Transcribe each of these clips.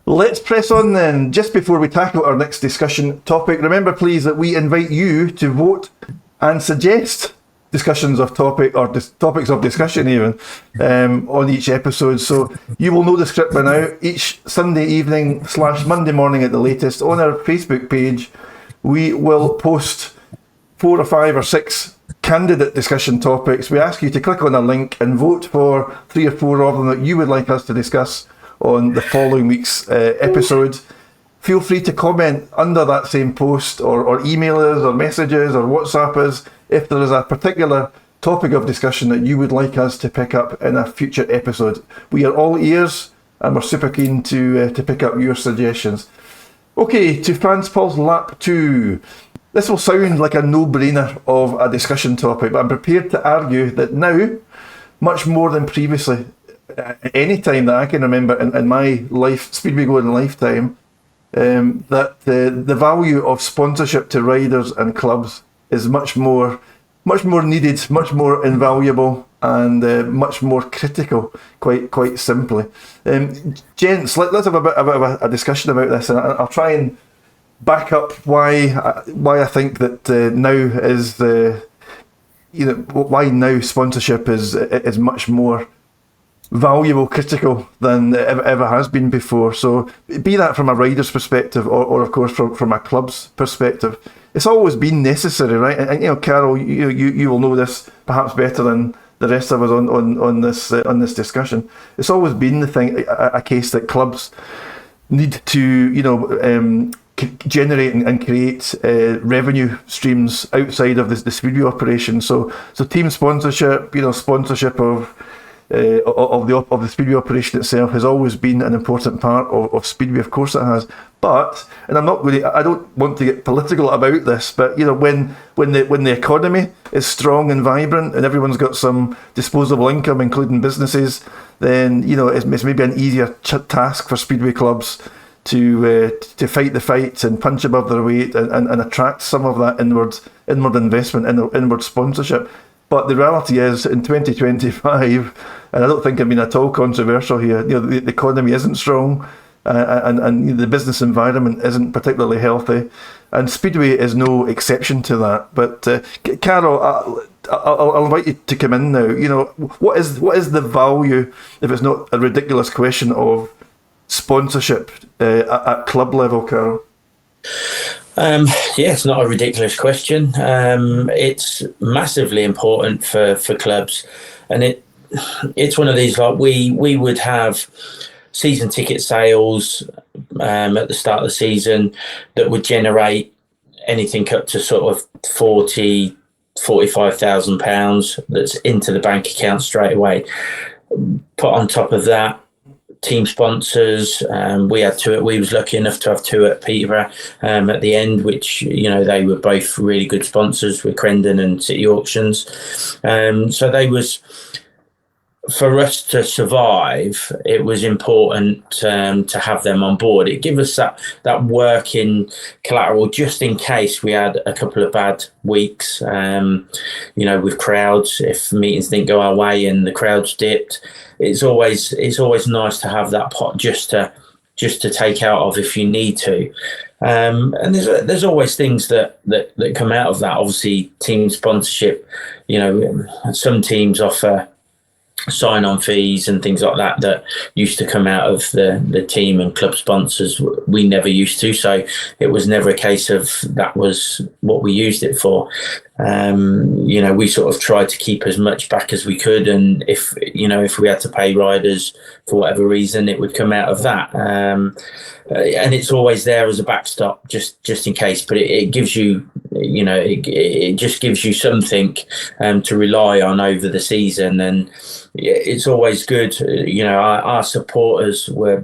Let's press on then. Just before we tackle our next discussion topic, remember please that we invite you to vote and suggest discussions of topics of discussion even on each episode. So you will know the script by now. Each Sunday evening / Monday morning at the latest on our Facebook page, we will post 4 or 5 or 6 candidate discussion topics. We ask you to click on a link and vote for 3 or 4 of them that you would like us to discuss on the following week's episode. Feel free to comment under that same post or email us or messages or WhatsApp us if there is a particular topic of discussion that you would like us to pick up in a future episode. We are all ears and we're super keen to pick up your suggestions. Okay, to France Paul's Lap 2. This will sound like a no-brainer of a discussion topic, but I'm prepared to argue that now, much more than previously, any time that I can remember in my life, Speedway going lifetime, that the value of sponsorship to riders and clubs is much more needed, much more invaluable, and much more critical. Quite simply, gents, let's have a bit of a discussion about this, and I'll try and back up why I think that now is why now sponsorship is much more valuable, critical than it ever has been before. So be that from a rider's perspective or of course from a club's perspective, it's always been necessary, right? And Carol, you will know this perhaps better than the rest of us on this discussion. It's always been a case that clubs need to generate and create revenue streams outside of the Speedway operation. So team sponsorship, sponsorship of the Speedway operation itself has always been an important part of Speedway. Of course it has. But, and I don't want to get political about this, but when the economy is strong and vibrant and everyone's got some disposable income, including businesses, then it's maybe an easier task for Speedway clubs to fight the fight and punch above their weight and attract some of that inward investment and inward sponsorship. But the reality is, in 2025, and I don't think I'm being at all controversial here, the economy isn't strong, and the business environment isn't particularly healthy, and Speedway is no exception to that. But Carol, I'll invite you to come in now. What is the value, if it's not a ridiculous question, of sponsorship at club level, Carol? It's not a ridiculous question. It's massively important for clubs, and it's one of these, like we would have season ticket sales at the start of the season that would generate anything up to sort of £45,000 that's into the bank account straight away. Put on top of that, team sponsors. We had 2. We was lucky enough to have 2 at Peterborough at the end, which they were both really good sponsors with Crendon and City Auctions. So they was, for us to survive, it was important to have them on board. It gave us that working collateral just in case we had a couple of bad weeks, with crowds. If meetings didn't go our way and the crowds dipped, it's always nice to have that pot just to take out of if you need to. And there's always things that come out of that. Obviously, team sponsorship. Some teams offer sign-on fees and things like that used to come out of the team and club sponsors. We never used to, so it was never a case of that was what we used it for. We sort of tried to keep as much back as we could, and if we had to pay riders for whatever reason, it would come out of that. And it's always there as a backstop, just in case. But it gives you, it just gives you something to rely on over the season, and it's always good. Our supporters were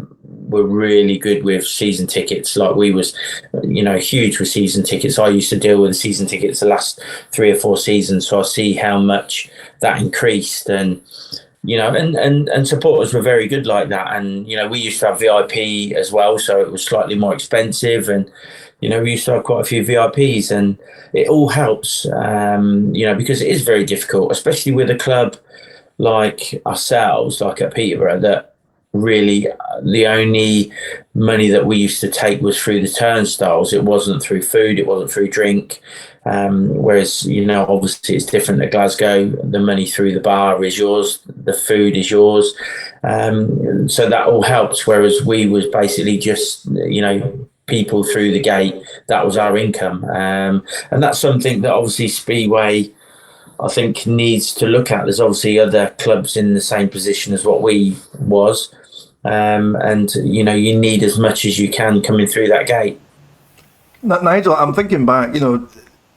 really good with season tickets. Like we was, huge with season tickets. I used to deal with the season tickets the last 3 or 4 seasons, so I see how much that increased. And and supporters were very good like that. And we used to have VIP as well, so it was slightly more expensive. And we used to have quite a few VIPs, and it all helps. Because it is very difficult, especially with a club like ourselves, like at Peterborough, that really the only money that we used to take was through the turnstiles. It wasn't through food, it wasn't through drink. Whereas, obviously it's different at Glasgow. The money through the bar is yours, the food is yours. So that all helps. Whereas we was basically just, people through the gate. That was our income. And that's something that obviously Speedway, I think, needs to look at. There's obviously other clubs in the same position as what we was. And, you need as much as you can coming through that gate. Nigel, I'm thinking back,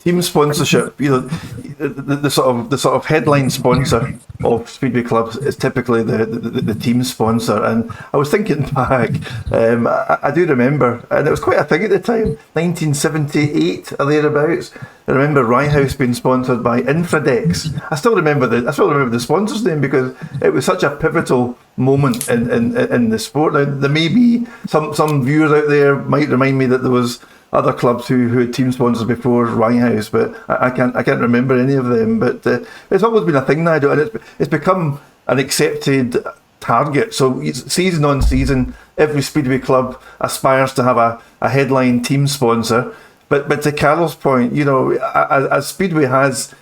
team sponsorship, the sort of headline sponsor of Speedway clubs is typically the team sponsor. And I was thinking back, I do remember, and it was quite a thing at the time, 1978 or thereabouts. I remember Rye House being sponsored by Infradex. I still remember the sponsor's name because it was such a pivotal moment in the sport. Now, there may be some viewers out there might remind me that there was other clubs who had team sponsors before Rye House, but I can't remember any of them. But it's always been a thing, Nigel, and it's become an accepted target. So season on season, every Speedway club aspires to have a headline team sponsor. But to Carol's point, as Speedway has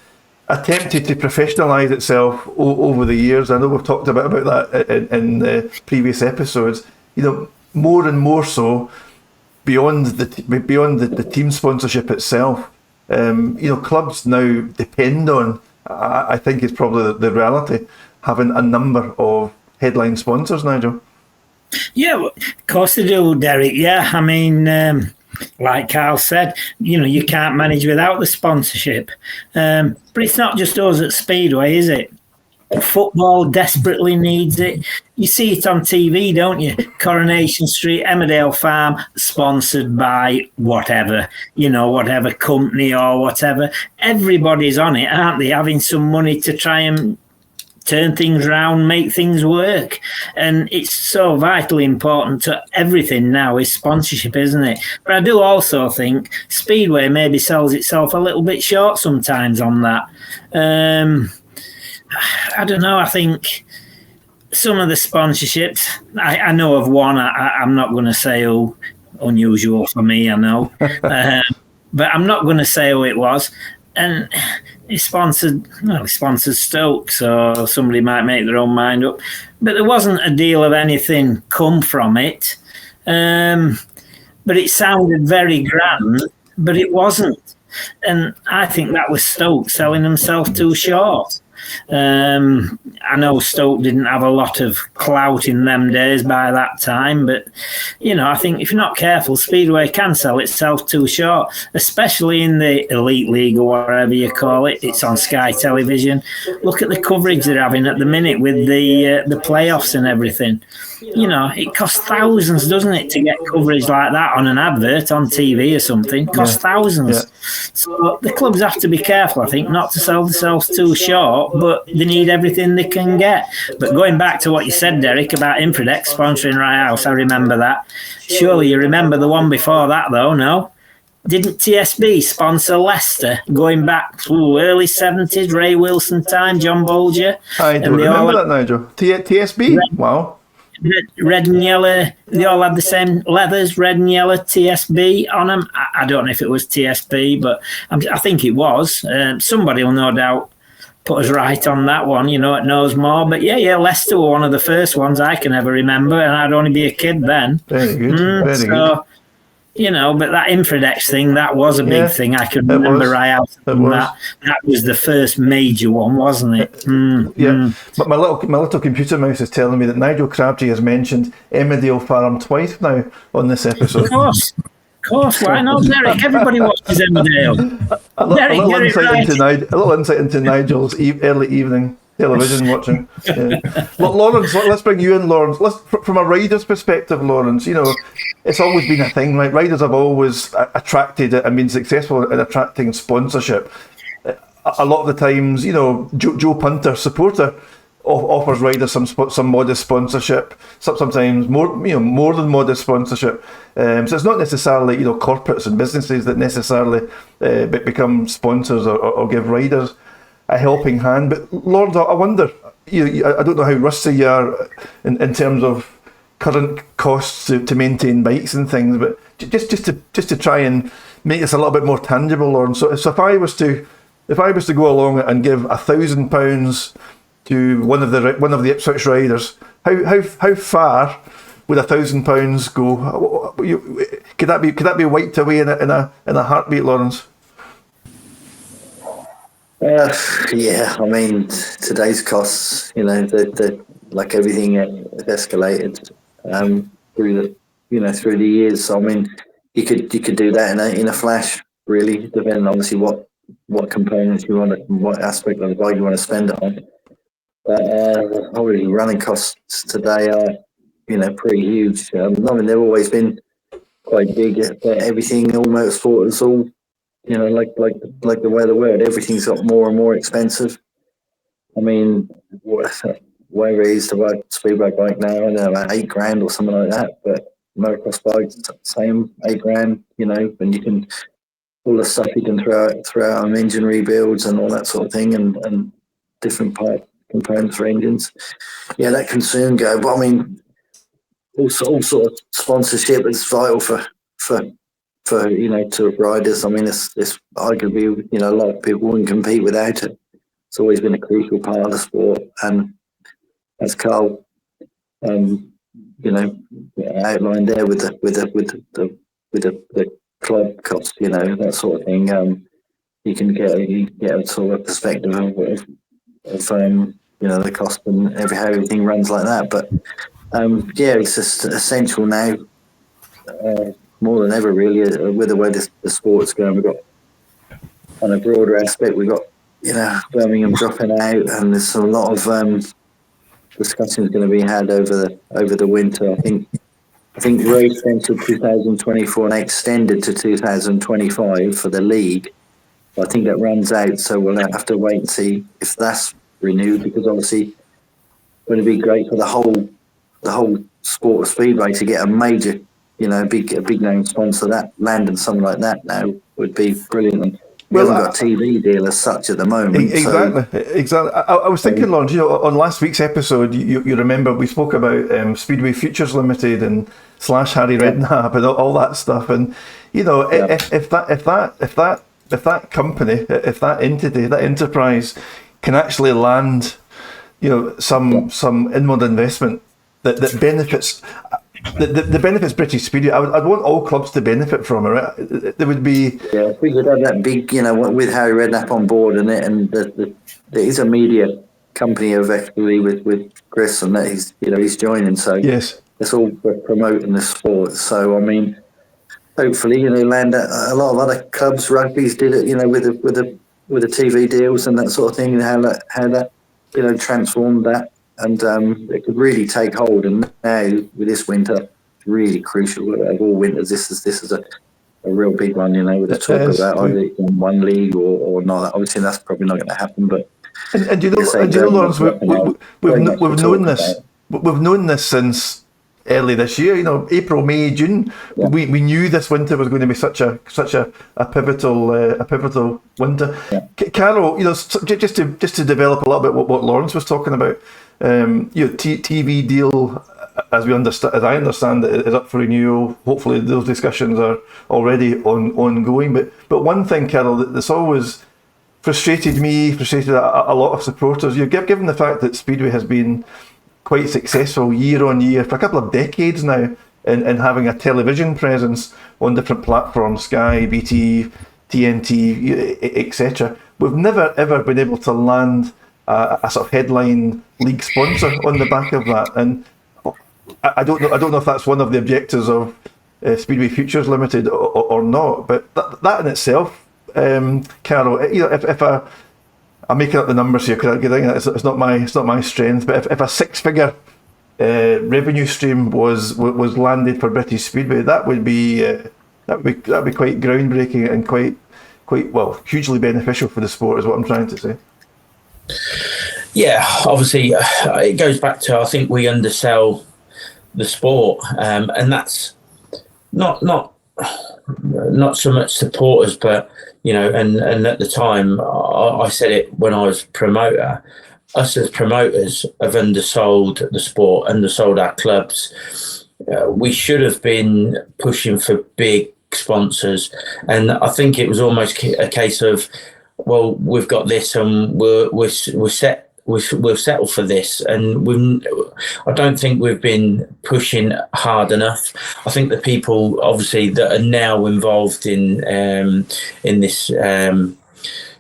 attempted to professionalise itself over the years, I know we've talked about that in previous episodes. More and more so. Beyond the team sponsorship itself, clubs now depend on, I think it's probably the reality, having a number of headline sponsors, Nigel. Yeah, well, of course they do, Derek. Yeah, I mean, like Carl said, you can't manage without the sponsorship. But it's not just us at Speedway, is it? Football desperately needs it. You see it on TV, don't you? Coronation Street, Emmerdale Farm, sponsored by whatever, whatever company or whatever. Everybody's on it, aren't they? Having some money to try and turn things around, make things work. And it's so vitally important to everything now is sponsorship, isn't it? But I do also think Speedway maybe sells itself a little bit short sometimes on that. I don't know. I think some of the sponsorships, I know of one, I'm not going to say who, unusual for me, I know. But I'm not going to say who it was. And he sponsored Stoke, so somebody might make their own mind up. But there wasn't a deal of anything come from it. But it sounded very grand, but it wasn't. And I think that was Stoke selling themselves too short. I know Stoke didn't have a lot of clout in them days by that time, but I think if you're not careful, Speedway can sell itself too short, especially in the Elite League or whatever you call it. It's on Sky Television. Look at the coverage they're having at the minute with the playoffs and everything. It costs thousands, doesn't it, to get coverage like that on an advert on TV or something? It costs thousands. Yeah. So the clubs have to be careful, I think, not to sell themselves too short, but they need everything they can get. But going back to what you said, Derek, about Infradex sponsoring Rye House, I remember that. Surely you remember the one before that, though, no? Didn't TSB sponsor Leicester going back to early 70s, Ray Wilson time, John Bolger? I don't remember that, Nigel. TSB? Wow. Red and yellow, they all had the same leathers, red and yellow TSB on them. I don't know if it was TSB, but I think it was. Somebody will no doubt put us right on that one, it knows more. But yeah, Leicester were one of the first ones I can ever remember, and I'd only be a kid then. Very good, very good. But that Infradex thing, that was a big thing. I can remember right out. That was the first major one, wasn't it? But my little computer mouse is telling me that Nigel Crabtree has mentioned Emmerdale Farm twice now on this episode. Of course, why not, Derek? Everybody watches Emmerdale. A little insight into Nigel's early evening television watching. Lawrence, let's bring you in, Lawrence. From a rider's perspective, Lawrence, it's always been a thing, right? Riders have always attracted and been successful in attracting sponsorship. A lot of the times, Joe Punter, supporter, offers riders some modest sponsorship. Sometimes more than modest sponsorship. So it's not necessarily corporates and businesses that necessarily become sponsors or give riders a helping hand. But Lawrence, I wonder, I don't know how rusty you are in terms of current costs to maintain bikes and things, but just to try and make this a little bit more tangible, Lauren. So if I was to go along and give £1,000 to one of the Ipswich riders, how far would £1,000 go? Could that be wiped away in a heartbeat, Lawrence? Yeah, I mean, today's costs, the like everything has escalated through the years. So I mean, you could do that in a flash, really, depending obviously what components you want, what aspect of the bike you want to spend it on. But already running costs today are pretty huge. I mean, they've always been quite big. Everything, all motorsport is all like the way of the world. Everything's got more and more expensive. I mean, whatever it is to buy a speedway bike now, I don't know, about £8,000 or something like that. But motocross bikes, same, £8,000. And you can all the stuff you can throw out on engine rebuilds and all that sort of thing, and different part components for engines. Yeah, that can soon go. But I mean, all sort of sponsorship is vital for to riders. I mean, it's arguably a lot of people wouldn't compete without it. It's always been a crucial part of the sport, and as Carl outlined there with the club cost, that sort of thing. You can get a sort of perspective of the cost and how everything runs like that. But yeah, it's just essential now, more than ever, really, with the way the sport's going. We've got, on a broader aspect, we've got Birmingham dropping out, and there's a lot of discussions going to be had over the winter. I think race until 2024 and extended to 2025 for the league. I think that runs out, so we'll have to wait and see if that's renewed, because obviously it's going to be great for the whole sport of speedway to get a major, a big name sponsor. That Landon, something like that now would be brilliant. And we haven't got a TV deal as such at the moment. Exactly. I was thinking, Lawrence, on last week's episode, you remember we spoke about Speedway Futures Limited and / Harry Redknapp and all that stuff. And if that company, if that entity, that enterprise can actually land, some inward investment that benefits. The benefits British Speedway. I'd want all clubs to benefit from it. Right? There would be. Yeah, if we could have that big, with Harry Redknapp on board and there is a media company effectively with Chris, and that he's joining. So yes, it's all promoting the sport. So I mean, hopefully land a lot of other clubs. Rugby's did it, with the TV deals and that sort of thing, and how that transformed that. And it could really take hold. And now with this winter, it's really crucial. Of all winters, this is a real big one. With the talk about either in one league or not. Obviously, that's probably not going to happen. But and you know, Lawrence, we've known this. We've known this since early this year. April, May, June. Yeah. We knew this winter was going to be such a pivotal winter. Yeah. Carol, just to develop a little bit what Lawrence was talking about. TV deal, as I understand it, is up for renewal. Hopefully, those discussions are already ongoing. But one thing, Carol, that's always frustrated a lot of supporters. Given the fact that Speedway has been quite successful year on year for a couple of decades now in having a television presence on different platforms, Sky, BT, TNT, etc. We've never ever been able to land a sort of headline league sponsor on the back of that, and I don't know if that's one of the objectives of Speedway Futures Limited or not. But that in itself, Carol, if I'm making up the numbers here because it's not my strength, but if a 6-figure revenue stream was landed for British Speedway, that would be quite groundbreaking and quite hugely beneficial for the sport, is what I'm trying to say. Yeah, obviously it goes back to, I think we undersell the sport, and that's not so much supporters, but and at the time I said it when I was promoter, us as promoters have undersold the sport, undersold our clubs. We should have been pushing for big sponsors, and I think it was almost a case of, well, we've got this, and we're set. We'll settle for this, and I don't think we've been pushing hard enough. I think the people, obviously, that are now involved in this, the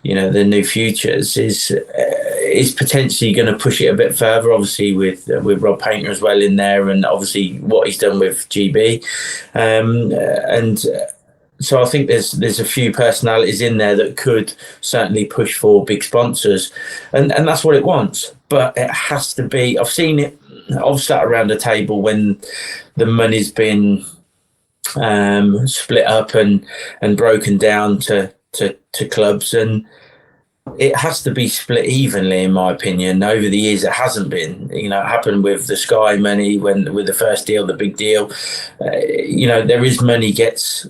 new futures is potentially going to push it a bit further. Obviously, with Rob Painter as well in there, and obviously what he's done with GB, and. So I think there's a few personalities in there that could certainly push for big sponsors, and that's what it wants. But it has to be. I've seen it. I've sat around a table when the money's been split up and broken down to clubs, and it has to be split evenly, in my opinion. Over the years, it hasn't been. It happened with the Sky money with the first deal, the big deal. There is money gets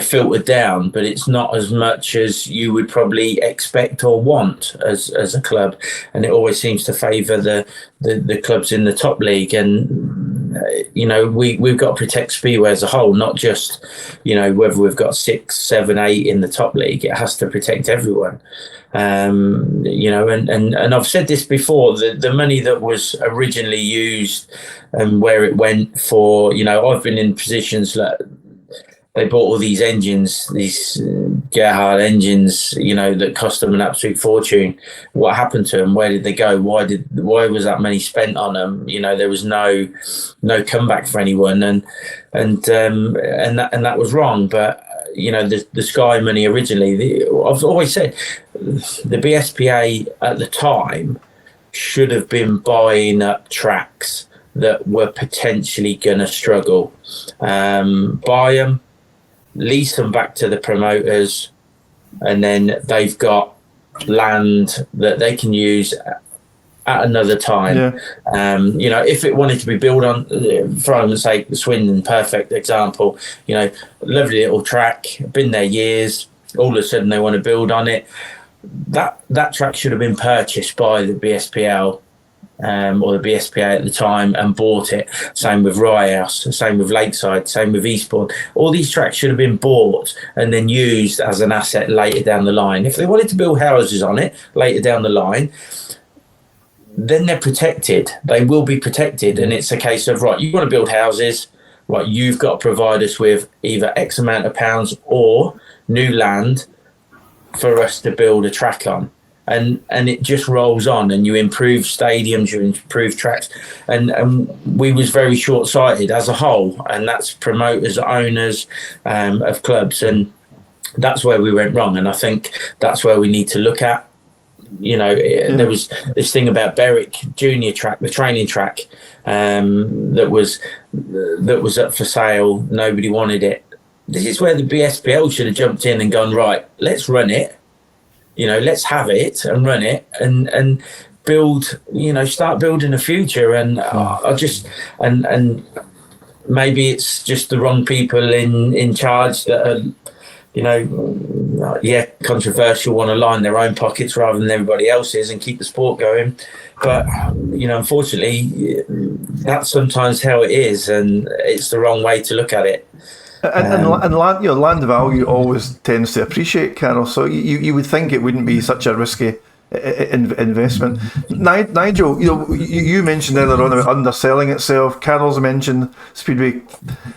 filtered down, but it's not as much as you would probably expect or want as a club, and it always seems to favour the clubs in the top league. And we've got to protect Speedway as a whole, not just whether we've got 6, 7, 8 in the top league. It has to protect everyone. And I've said this before, the money that was originally used and where it went for, I've been in positions that they bought all these engines, these Gerhard engines, that cost them an absolute fortune. What happened to them? Where did they go? Why was that money spent on them? There was no comeback for anyone, and that was wrong. But the Sky money originally, I've always said the BSPA at the time should have been buying up tracks that were potentially going to struggle, buy them, lease them back to the promoters, and then they've got land that they can use at another time. Yeah. If it wanted to be built on, for argument's sake, Swindon, perfect example, lovely little track, been there years, all of a sudden they want to build on it. That track should have been purchased by the BSPL or the BSPA at the time and bought it. Same with Ryehouse, same with Lakeside, same with Eastbourne. All these tracks should have been bought and then used as an asset later down the line. If they wanted to build houses on it later down the line, then they're protected. They will be protected. And it's a case of, right, you want to build houses, right, you've got to provide us with either X amount of pounds or new land for us to build a track on. And it just rolls on, and you improve stadiums, you improve tracks, and we was very short-sighted as a whole, and that's promoters, owners of clubs, and that's where we went wrong. And I think that's where we need to look at. There was this thing about Berwick Junior track, the training track, that was up for sale. Nobody wanted it. This is where the BSPL should have jumped in and gone, right, let's run it. Let's have it and run it and build, start building a future. And and maybe it's just the wrong people in charge that are, controversial, want to line their own pockets rather than everybody else's and keep the sport going. But, unfortunately, that's sometimes how it is, and it's the wrong way to look at it. And land value always tends to appreciate, Carol. So you would think it wouldn't be such a risky investment. Nigel, you mentioned earlier on about underselling itself. Carol's mentioned Speedway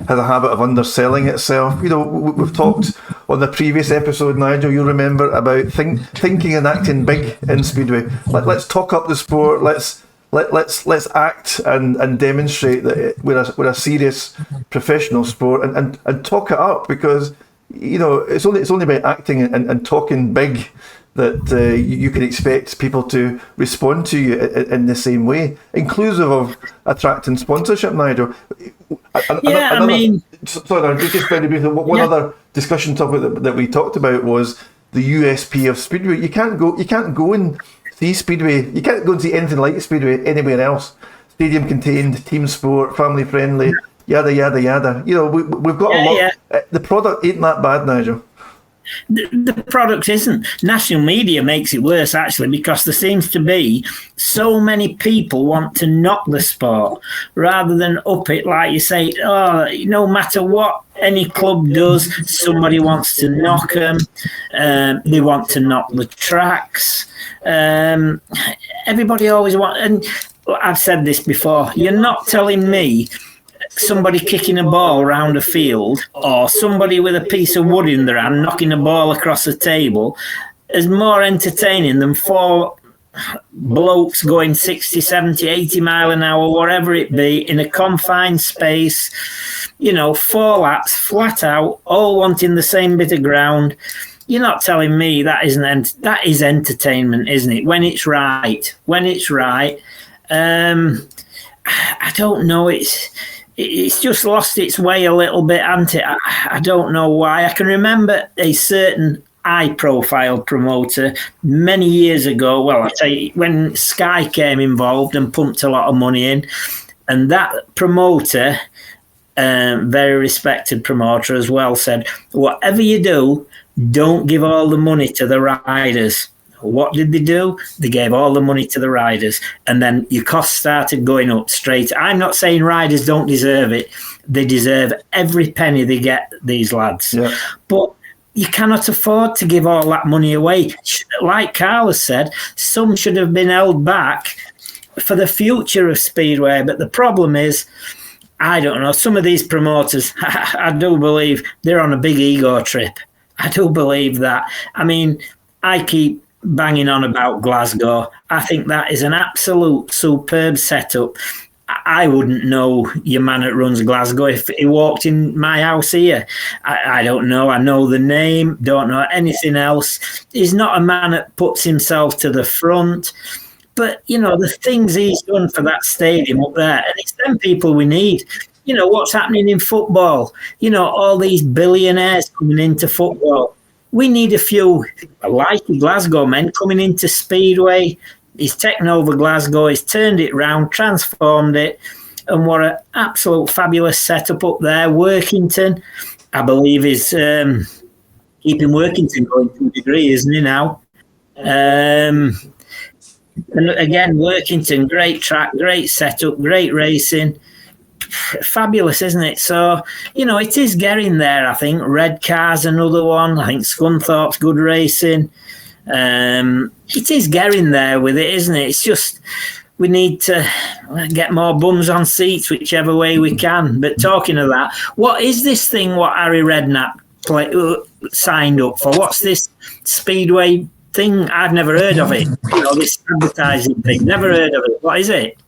has a habit of underselling itself. We've talked on the previous episode, Nigel, you'll remember, about thinking and acting big in Speedway. Let's talk up the sport. Let's act and demonstrate that we're a serious professional sport and talk it up, because it's only by acting and talking big that you can expect people to respond to you in the same way, inclusive of attracting sponsorship. Nigel, sorry, just very briefly, one other discussion topic that we talked about was the USP of Speedway. You can't go and see Speedway. You can't go and see anything like Speedway anywhere else. Stadium contained, team sport, family friendly, yada yada yada. We've got a lot. The product ain't that bad, Nigel. The product isn't. National media makes it worse, actually, because there seems to be so many people want to knock the sport rather than up it. Like you say, no matter what any club does, somebody wants to knock them. They want to knock the tracks. Everybody always wants, and I've said this before, you're not telling me somebody kicking a ball around a field or somebody with a piece of wood in their hand knocking a ball across the table is more entertaining than four blokes going 60, 70, 80 mile an hour, whatever it be, in a confined space, 4 laps, flat out, all wanting the same bit of ground. You're not telling me that is entertainment, isn't it? When it's right. I don't know. It's just lost its way a little bit, hasn't it? I don't know why. I can remember a certain high-profile promoter many years ago. Well, I tell you, when Sky came involved and pumped a lot of money in, and that promoter, very respected promoter as well, said, "Whatever you do, don't give all the money to the riders." What did they do? They gave all the money to the riders, and then your costs started going up straight. I'm not saying riders don't deserve it. They deserve every penny they get, these lads. Yeah. But you cannot afford to give all that money away. Like Carl has said, some should have been held back for the future of Speedway. But the problem is, I don't know, some of these promoters, I do believe they're on a big ego trip. I do believe that. I mean, I keep banging on about Glasgow. I think that is an absolute superb setup. I wouldn't know your man that runs Glasgow if he walked in my house here. I don't know. I know the name, don't know anything else. He's not a man that puts himself to the front. But, the things he's done for that stadium up there, and it's them people we need. What's happening in football? All these billionaires coming into football. We need a few, like Glasgow men, coming into Speedway. He's taken over Glasgow, he's turned it round, transformed it, and what an absolute fabulous setup up there. Workington, I believe, is keeping Workington going to a degree, isn't he now? And again, Workington, great track, great setup, great racing. Fabulous, isn't it? So, it is getting there, I think. Redcar's another one. I think Scunthorpe's good racing. It is getting there with it, isn't it? It's just we need to get more bums on seats, whichever way we can. But talking of that, what is this thing what Harry Redknapp signed up for? What's this Speedway thing? I've never heard of it. This advertising thing. Never heard of it. What is it?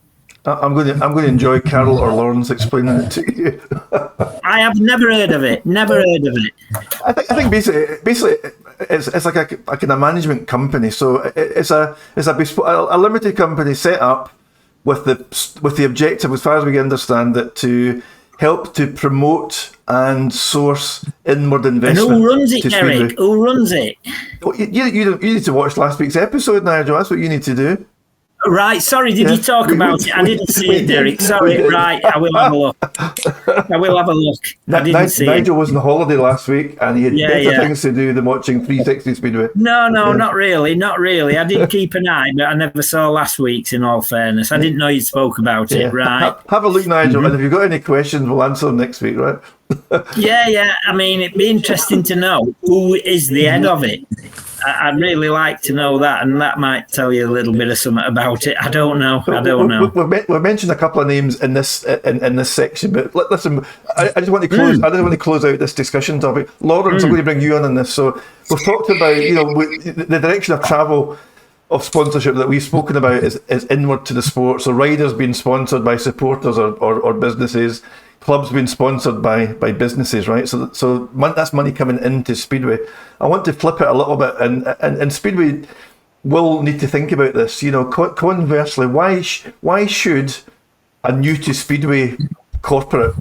I'm going to enjoy Carol or Lawrence explaining it to you. I have never heard of it. Never heard of it. I think basically it's like a kind of management company. So it's a limited company set up with the objective, as far as we understand it, to help to promote and source inward investment. And who runs it, Eric? Who runs it? Well, you need to watch last week's episode, Nigel. That's what you need to do. Right, sorry, did you talk about it? I didn't see it, Derek. Sorry, right, I will have a look. I didn't see Nigel was on holiday last week and he had better things to do than watching 360 Speedway. No, not really. I did keep an eye, but I never saw last week's, in all fairness. I didn't know you spoke about it, right. Have a look, Nigel, and if you've got any questions, we'll answer them next week, right? Yeah. I mean, it'd be interesting to know who is the head of it. I'd really like to know that, and that might tell you a little bit of something about it. I don't know. We've mentioned a couple of names in this section, but listen, I just want to close. I just want to close out this discussion topic. Lawrence, I'm going to bring you on this. So we've talked about the direction of travel of sponsorship that we've spoken about is inward to the sport. So riders being sponsored by supporters or businesses. Clubs being sponsored by businesses, right? So that's money coming into Speedway. I want to flip it a little bit, and Speedway will need to think about this. Conversely, why should a new to Speedway corporate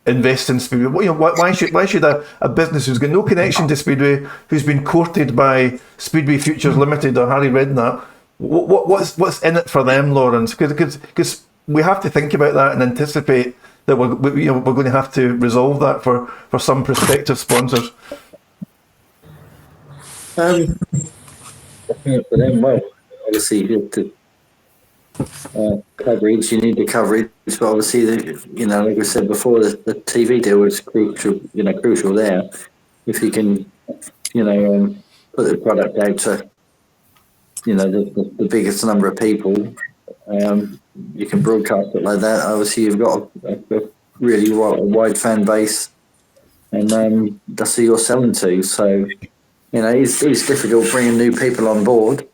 invest in Speedway? Why should a business who's got no connection to Speedway, who's been courted by Speedway Futures Limited or Harry Redknapp, what's in it for them, Lawrence? Because we have to think about that and anticipate that we're going to have to resolve that for some prospective sponsors. For them, well, obviously you have to coverage. You need the coverage, but obviously, like we said before, the TV deal is crucial. Crucial there. If you can, put the product out to, the biggest number of people, you can broadcast it like that. Obviously, you've got a really wide fan base, and that's who you're selling to. So, it's difficult bringing new people on board.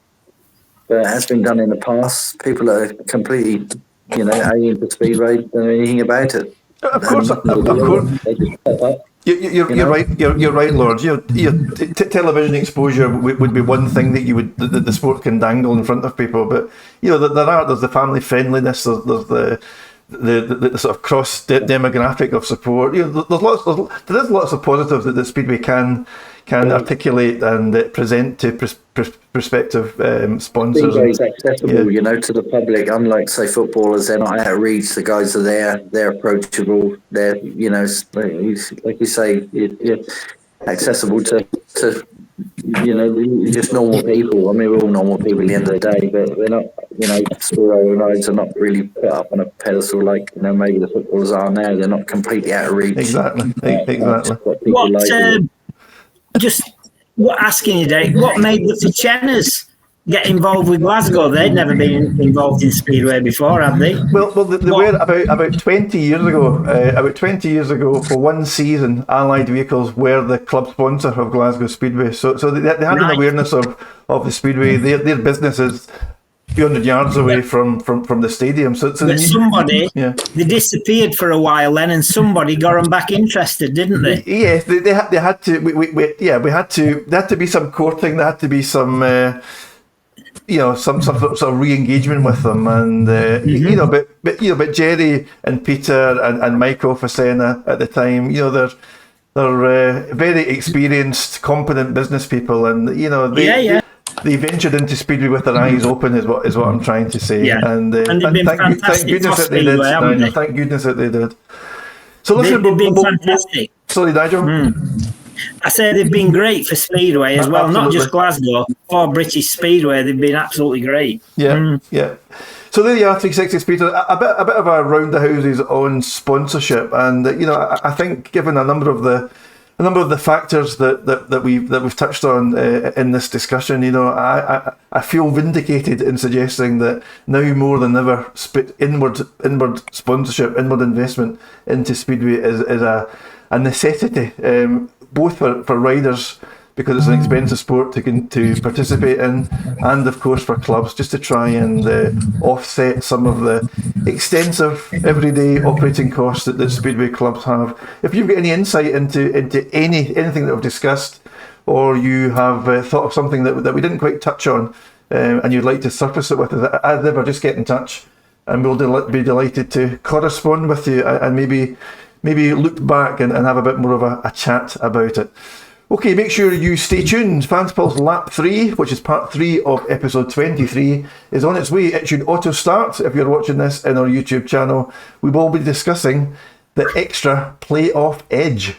But it has been done in the past. People are completely, alien to Speedway, don't know anything about it. Of course. You're right. You're right, Lord. Television exposure would be one thing that the sport can dangle in front of people. But there's the family friendliness. There's the sort of cross demographic of support. There's lots of positives that the Speedway can articulate and present to prospective sponsors. Speedway's accessible, to the public. Unlike, say, footballers, they're not out of reach. The guys are there. They're approachable. They're, like you say, accessible to just normal people. I mean, we're all normal people at the end of the day, but we're not, Speedway rides are not really put up on a pedestal like, maybe the footballers are now. They're not completely out of reach. Exactly. Asking you, Dave, what made the Fichennas get involved with Glasgow? They'd never been involved in Speedway before, have they? Well, they were about 20 years ago. About 20 years ago, for one season, Allied Vehicles were the club sponsor of Glasgow Speedway. So they had an awareness of the Speedway. Their business is a few hundred yards away from the stadium. So they disappeared for a while then, and somebody got them back interested, didn't they? Yes, they had to. We had to. There had to be some courting. There had to be some. Some sort of re-engagement with them, and but Jerry and Peter and Michael Facena at the time, they're very experienced, competent business people, and they ventured into Speedway with their eyes open, is what I'm trying to say. Yeah. And they've been thank goodness that they did. Speedway, Thank goodness that they did. So listen, they've been fantastic. Sorry, Nigel. I say they've been great for Speedway as well, Absolutely. not just Glasgow. For British Speedway, they've been absolutely great. Yeah. So there you are, 360 Speed. A bit of a round the houses on sponsorship, and I think given a number of the factors that we've touched on in this discussion, I feel vindicated in suggesting that now more than ever, inward sponsorship, inward investment into Speedway is a necessity, both for riders, because it's an expensive sport to participate in, and of course for clubs, just to try and offset some of the extensive everyday operating costs that Speedway clubs have. If you've got any insight into anything that we've discussed, or you have thought of something that we didn't quite touch on, and you'd like to surface it with us, as ever, just get in touch, and we'll be delighted to correspond with you and maybe look back and have a bit more of a chat about it. Okay, make sure you stay tuned. Fans Pulse Lap 3, which is part 3 of episode 23, is on its way. It should auto-start if you're watching this in our YouTube channel. We will be discussing the extra playoff edge.